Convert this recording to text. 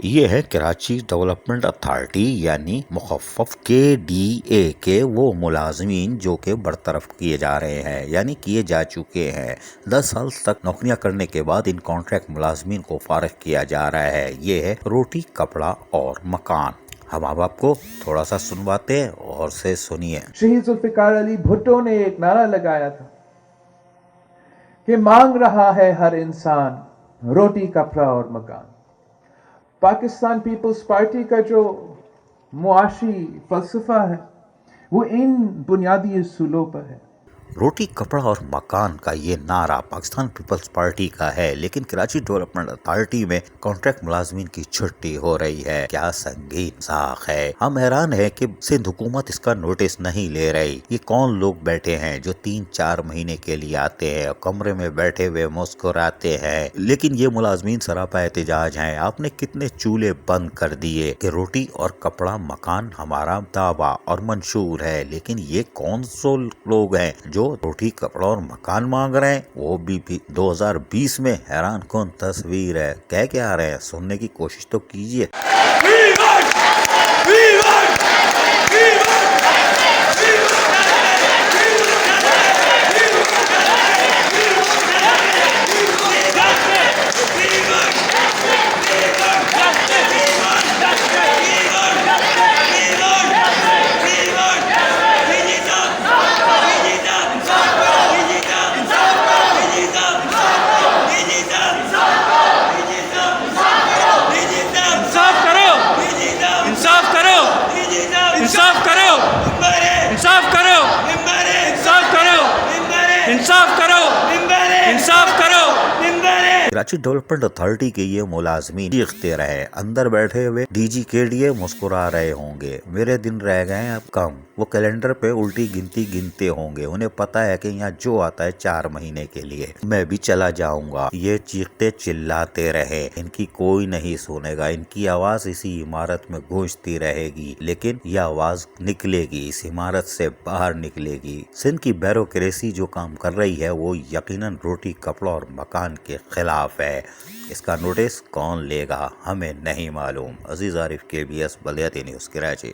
یہ ہے Karachi development authority یعنی مخفف KDA کے وہ ملازمین جو کہ برطرف کیے جا رہے ہیں یعنی کیے جا چکے ہیں۔ 10 سال تک نوکریاں کرنے کے بعد ان کانٹریکٹ ملازمین کو فارغ کیا جا رہا ہے۔ یہ ہے روٹی، کپڑا اور مکان۔ ہم آپ کو تھوڑا سا سنواتے ہیں اور سے سنیے۔ شہید ذوالفقار علی بھٹو نے ایک نعرہ لگایا تھا کہ مانگ رہا ہے ہر انسان روٹی، کپڑا اور مکان۔ پاکستان پیپلز پارٹی کا جو معاشی فلسفہ ہے وہ ان بنیادی اصولوں پر ہے۔ روٹی، کپڑا اور مکان کا یہ نعرہ پاکستان پیپلز پارٹی کا ہے، لیکن کراچی ڈیولپمنٹ اتھارٹی میں کانٹریکٹ ملازمین کی چھٹی ہو رہی ہے۔ کیا سنگین ساخ ہے۔ ہم حیران ہیں کہ سندھ حکومت اس کا نوٹس نہیں لے رہی۔ یہ کون لوگ بیٹھے ہیں جو 3-4 مہینے کے لیے آتے ہیں، کمرے میں بیٹھے ہوئے مسکراتے ہیں، لیکن یہ ملازمین سراپا احتجاج ہیں۔ آپ نے کتنے چولہے بند کر دیے کہ روٹی اور کپڑا مکان ہمارا دعویٰ اور منشور ہے، لیکن یہ کون سو لوگ ہیں جو روٹی، کپڑا اور مکان مانگ رہے ہیں، وہ بھی 2020 میں؟ حیران کن تصویر ہے۔ کہہ کے آ رہے ہیں، سننے کی کوشش تو کیجئے۔ کراچی ڈیولپمنٹ اتھارٹی کے یہ ملازمین چیختے رہے، اندر بیٹھے ہوئے DG KDA مسکرا رہے ہوں گے، میرے دن رہ گئے اب کم، وہ کیلنڈر پہ الٹی گنتی گنتے ہوں گے، انہیں پتا ہے کہ یہاں جو آتا ہے 4 مہینے کے لیے، میں بھی چلا جاؤں گا۔ یہ چیختے چلاتے رہے، ان کی کوئی نہیں سنے گا، ان کی آواز اسی عمارت میں گونجتی رہے گی، لیکن یہ آواز نکلے گی، اس عمارت سے باہر نکلے گی۔ سندھ کی بیوروکریسی جو کام کر رہی ہے وہ یقیناً روٹی، کپڑا اور مکان کے خلاف ہے۔ اس کا نوٹس کون لے گا ہمیں نہیں معلوم۔ عزیز عارف، KBS بلدیاتی نیوز، کراچی۔